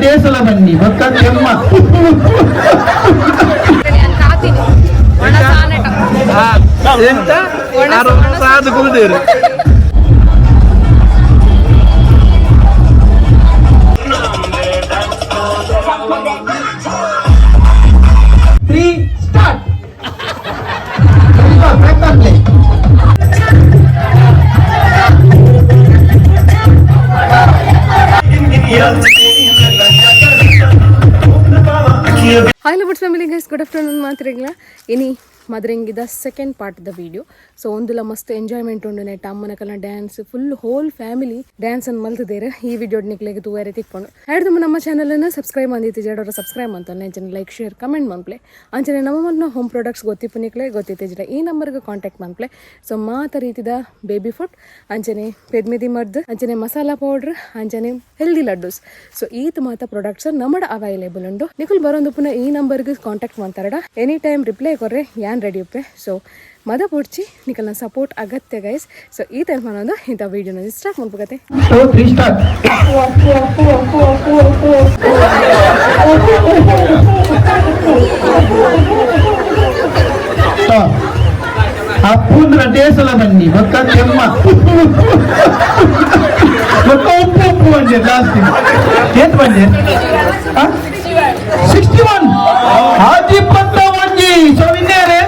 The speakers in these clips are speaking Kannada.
ಟೇಸಲ ಬನ್ನಿ ಗೊತ್ತಮ್ಮ ಎಂತ ಸಾಧು ಕುಲ್ದೇರು Hi lovers family guys, good afternoon ಮಾತ್ರಿಗ್ಲಾ ಇನಿ ಮದರಿಂಗಿದ second part the video so ಒಂದುಲ ಮಸ್ತ್ ಎಂಜಾಯ್ಮೆಂಟ್ ಉಂಡು ನೆಟ್ ಅಮ್ಮನ ಕಲ dance full whole family dance ಅನ್ನು ಮಲ್ತಿದ್ದೇರೆ ಈ ವಿಡಿಯೋ ನಿಕ್ಲೆಗೆ ತೂವರೆ ತಿಕ್ಕೊಂಡು ಹೇಳ್ದು ನಮ್ಮ ಚಾನಲ್ ಅನ್ನು ಸಬ್ಸ್ಕ್ರೈಬ್ ಅಂದಿತ್ತು ಜಡೋರ ಸಬ್ಸ್ಕ್ರೈಬ್ ಅಂತ ಅಂಚನೆ ಲೈಕ್ ಶೇರ್ ಕಮೆಂಟ್ ಮನ್ಪ್ಲೆ ಅಂಚನೆ ನಮ್ಮ ಹೋಮ್ ಪ್ರಾಡಕ್ಟ್ಸ್ ಗೊತ್ತಿಪ್ಪು ನಿಕ್ಲೆ ಗೊತ್ತಿತ್ತೆ ಈ ನಂಬರ್ಗೆ ಕಾಂಟ್ಯಾಕ್ಟ್ ಮನ್ಪ್ಲೆ ಸೊ ಮಾತ ರೀತಿದ ಬೇಬಿ ಫುಡ್ ಅಂಚನೆ ಪೆದ್ಮೆದಿ ಮರ್ದು ಅಂಚನೆ ಮಸಾಲಾ ಪೌಡರ್ ಅಂಚನೆ ಹೆಲ್ದಿ ಲಡ್ಡೂಸ್ ಸೊ ಈತ್ ಮಾತ ಪ್ರಾಡಕ್ಟ್ಸ್ ನಮ್ಮಡ ಅವೈಲೇಬಲ್ ಉಂಡು ನಿಕುಲ್ ಬರೋದು ಪುನಃ ಈ ನಂಬರ್ಗೆ ಕಾಂಟ್ಯಾಕ್ಟ್ ಮಾಡ್ತಾರಡ ಎನಿ ಟೈಮ್ ರಿಪ್ಲೈ ಕೊರ್ರೆ ಯಾನ್ ರೆಡಿ ಉಪ್ಪೆ ಸೊ ಮದ ಪೂಡ್ಚಿ ನಿಕಲ್ನ ಸಪೋರ್ಟ್ ಅಗತ್ಯ ಗೈಸ್ ಸೊ ಈ ಟೈಮ್ ಅನ್ನೋದು ಇಂಥ ವಿಡಿಯೋನ ಸ್ಟಾರ್ಟ್ ಮಾಡ್ಬೇಕತ್ತೆ ಅಪ್ಪುಂದ್ರ ಟೇಸಲ ಬನ್ನಿ ಗೊತ್ತಮ್ಮ ಉಪ್ಪು ಉಪ್ಪು ಬಂದೆ ಜಾಸ್ತಿ ಏನ್ ಬಂದೆ 61 ಆದಿಪತ್ತ ಒಂಜಿ ಸೊ ಇನ್ನೇರೆ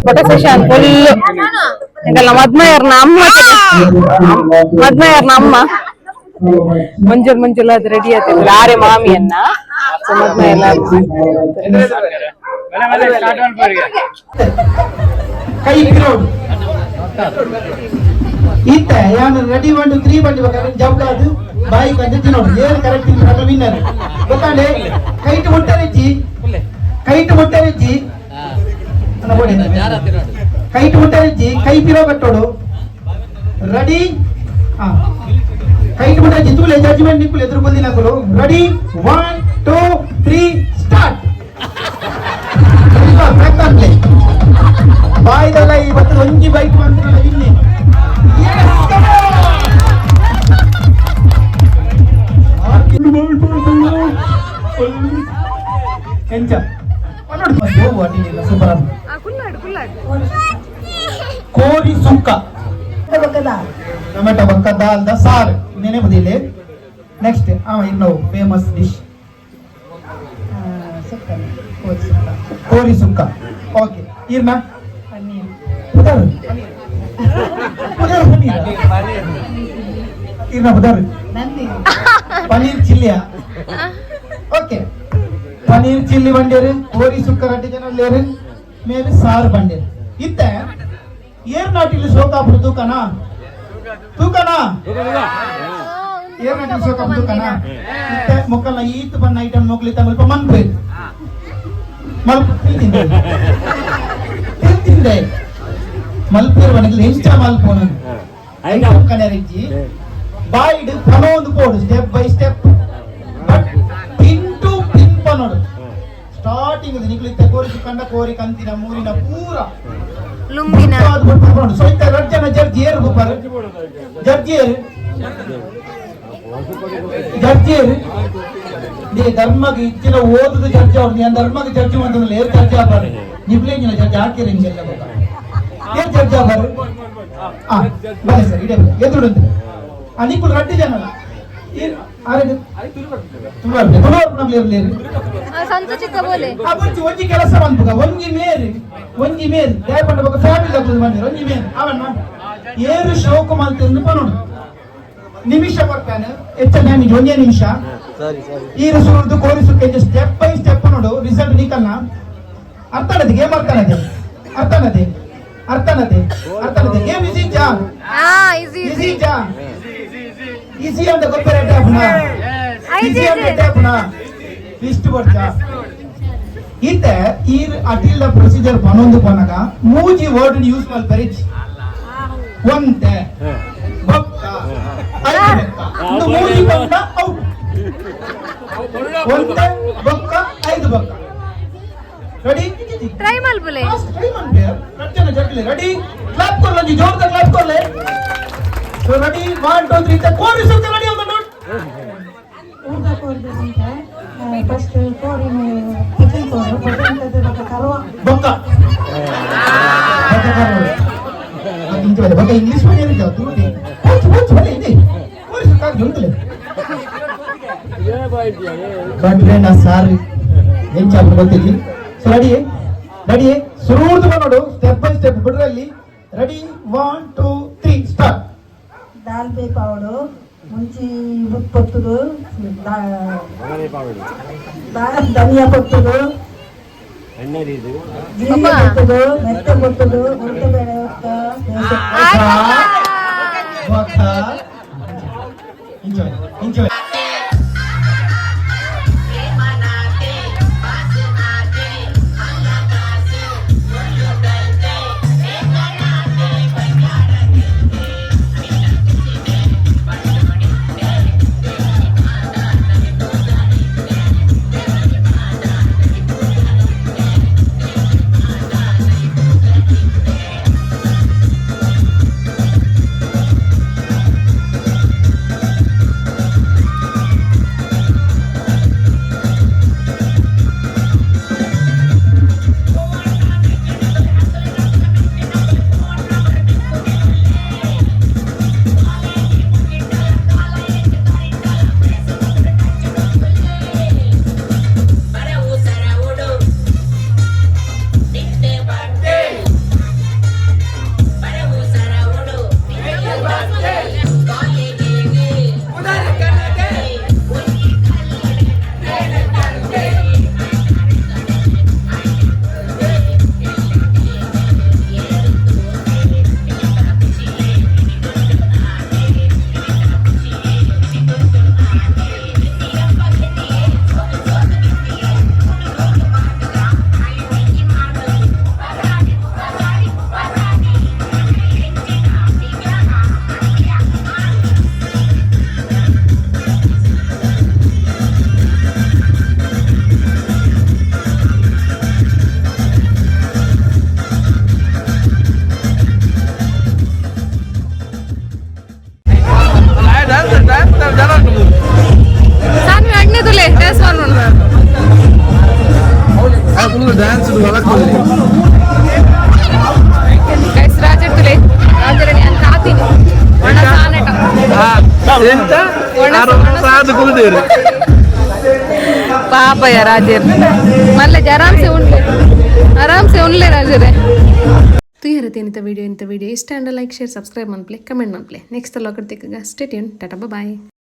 ಫೋಟೋ ಸೆಷನ್ ಫುಲ್ ಇದೆಲ್ಲ ಮದ್ಮಯರ್ನ ಅಮ್ಮ ಮಂಜುಲ ಅದು ರೆಡಿ ಆಗ್ತಿದ್ರು ಆರೆ ಮಾಮಿಯನ್ನ ಮದ್ಮಯ ಎಲ್ಲ ಕೈ ಪಿರೋಡ್ ಇತ್ತ ಯಾನು ರೆಡಿ 1 2 3 ಬಂಡಿ ಬೇಕಾದ್ರೆ ಜೌಕಾದು ಬಾಯಿ ಕಂದೆ ತಿನ್ನೋಡು ಏನು ಕರೆಕ್ಟ್ ಇಲ್ಲ ಅದ್ರ ವಿನ್ನರ್ ಗೊತ್ತಾಳೆ ಕೈಟ್ ಮುಟ್ಟರೆಜ್ಜಿ ಕೈಟ್ ಮುಟ್ಟರೆಜ್ಜಿ ಕೈ ಪಿರೋ ಕಟ್ಟೋಡು ರೆಡಿ ಹಾ ಕೈಟ್ ಮುಟ್ಟರೆಜ್ಜಿ ತೂಲೆ ಜಡ್ಜ್ಮೆಂಟ್ ನಿಕ್ಕುಲು ಎದುರು ಬಂದಿಲ್ಲ ಕುಲು ರೆಡಿ 1 2 3 ಸ್ಟಾರ್ಟ್ ಬಾಯ್ದಲ್ಲ ಇವತ್ತು ಒಂಜಿ ಬೈಕ್ ಬಂದ್ರಲ್ಲ ಇಲ್ಲಿ ಎಂಚ ಸೂಪರ್ ಕೋರಿ ಸುಕ್ಕ ಟೊಮೆಟೊ ಬಕ್ಕ ದಾಲ್ದ ಸಾರು ನೆನೆ ಬದಿಲೆ ನೆಕ್ಸ್ಟ್ ಇನ್ನು ಫೇಮಸ್ ಡಿಶ್ ಕೋರಿ ಸುಕ್ಕ ಓಕೆ ಇರ್ನ ಪನೀರ್ ಚಿಲ್ಲಿಯಾ ಓಕೆ ಪನೀರ್ ಚಿಲ್ಲಿ ಬಂಡೇರು ಕೋರಿ ಸುಕ್ಕ ರಡ್ಡಿ ಜನ ಮೇಬಿ ಸಾರು ಬಂಡೇರು ಇತ್ತ ಏರ್ ನಾಟಿಲಿ ಸೋಕಾಪುಡು ತೂಕನಾ ಏರ್ ನಾಟಿಲಿ ಸೋಕಾಪುಡು ತೂಕನಾ ಇತ್ತ ಮೊಕ್ಕಲ್ನ ಈತ್ ಬಣ್ಣ ಐಟಮ್ ಮೊಕ್ಲಿತ್ತ ಮಲ್ಪ ಮನ್ಪೇರು ಮಲ್ಪ ತಿಂದೆ ಮಲ್ಪೇರು ಬಣ್ಣದಲ್ಲಿ ಹೆಂಚ ಮಲ್ಪೋನ ಐಟಮ್ ಕನೆರಿಜ್ಜಿ ಬಾಯ್ಡ್ ಪನೊಂದು ಕೋಡು step by step but pin to pin ಪನೋಡು ಸ್ಟಾರ್ಟಿಂಗ್ ನಿಕ್ಲಿತ್ತ ಕೋರಿ ಕಂಡ ಕೋರಿ ಕಂತಿನ ಮೂರಿನ ಪೂರ ಲುಂಬಿನ ಸೊಯ್ತ ರಡ್ಜನ ಜರ್ಜಿಯರ್ ಬುಪರ್ ಜರ್ಜಿಯರ್ ಧರ್ಮಗೆ ಇಚ್ಚಿನ ಓದುದು ಜಡ್ಜ್ ಅವ್ರು ನೀನ್ ಧರ್ಮಗೆ ಜಡ್ಜ್ ಅಂತಂದ್ರೆ ಏರ್ ಜಡ್ಜ್ ಆಗ್ಬಾರ್ದು ನಿಬ್ಲೇಂಜಿನ ಜಡ್ಜ್ ಹಾಕಿರ ಹಿಂಗೆಲ್ಲ ಏರ್ ಜಡ್ಜ್ ಆಗ್ಬಾರ್ದು ಬನ್ನಿ ಸರ್ ಇಡೇ ಎದುರು ಅನಿಕುಲ್ ರಡ್ಡಿ ಜನಲ್ಲ ಒಂಜಿ ಕೆಲಸ ಬಂದ್ಬುಗ ಒಂಜಿ ಮೇರಿ ದಯಪಂಡ ಬಗ ಫ್ಯಾಮಿಲಿ ಆಗ್ತದೆ ಬಂದಿರ ಒಂಜಿ ಮೇರಿ ಅವನ್ನ ಏರು ಶೋಕ ಮಲ್ತಿಂದು ಪನೋಡು ನಿಮಿಷ ಬರ್ತಾನೆ ಹೆಚ್ಚ ಡ್ಯಾಮೇಜ್ ಒಂದೇ ನಿಮಿಷ ಈ ಸುರಿದು ಕೋರಿಸುಕ್ಕೆ ಸ್ಟೆಪ್ ಬೈ ಸ್ಟೆಪ್ ನೋಡು ರಿಸಲ್ಟ್ ನಿಕಲ್ನ ಅರ್ಥನದೆ ಗೇಮ್ ಅರ್ಥನದೆ ಗೇಮ್ ಈಸಿ ಅಂತ ಗೊಬ್ಬರ ಇಷ್ಟು ವರ್ಷ ಇತ್ತ ಈ ಅಟಿಲ್ ಪ್ರೊಸೀಜರ್ ಪನೊಂದು ಪನಗ ಮೂಜಿ ವರ್ಡ್ ಯೂಸ್ ಮಲ್ಪರಿಚ್ ಒಂತೆ ಬೊಕ್ಕ ಮೂಜಿ ಬಂದ ಔಟ್ ಒಂತೆ ಬೊಕ್ಕ 5 ಬೊಕ್ಕ ರೆಡಿ ಟ್ರೈ ಮಲ್ಪಲೆ ರಡ್ಜನ ಜಟ್ಲೆ ರೆಡಿ ಕ್ಲಾಪ್ ಕೊರ್ಲೆ ಜಿ ಜೋರ್ದಾರ್ ಕ್ಲಾಪ್ ಕೊರ್ಲೆ ಸೊ ರೆಡಿ 1 2 3 ಕೋರಿ ಸುತ್ತ ರೆಡಿ ಅಂತ ನೋಡ್ ಊಟ ಕೊಡ್ಬೇಕಂತ ಫಸ್ಟ್ ಕೋರಿನ ಕಿಚನ್ ಕೋರು ಬೊಕ್ಕ ಕರುವ ಬೊಕ್ಕ ಬೊಕ್ಕ ಇಂಗ್ಲಿಷ್ ಮೀಡಿಯಂ ಇದೆ ತುರುಡಿ ಕೋಚ್ ಬಲೆ ಇದೆ ಕೋರಿ ಸುತ್ತ ಜೊಂದಲೆ ಬಂದ್ರೆ ನಾ ಸಾರಿ ಏನ್ ಚಾಪ್ ಗೊತ್ತಿಲ್ಲ ಸೊ ರೆಡಿ ಸುರೂರ್ದು ನೋಡು ಸ್ಟೆಪ್ ಬೈ ಸ್ಟೆಪ್ ಬಿಡ್ರಲ್ಲಿ ರೆಡಿ 1 2 3 ಸ್ಟಾರ್ಟ್ ದಾಲ್ ಬೇ ಪಾವಡು ಮುಂಚಿ ಪೊತ್ತುದು ಧನಿಯಾ ಪೊತ್ತುದು ಜೀರಿಗೆ ಪೊತ್ತುದು ಮೆತ್ತೆ ಪೊತ್ತುದು ಉಂಟೆ ಬೇಳೆ ಎಂಜಾಯ್ ಪಾಪಯ್ಯ ರಾಜೇರ್ ಮಲ್ಲೆ ಆರಾಮ್ से उनले ರಾಜರೇ तो ये रहती है इंत वीडियो इष्ट लैक शेयर सब्सक्राइब मन प्ले कमेंट मन प्ले नेक्स्ट लॉकर स्टे ट्यून टाटा बाय।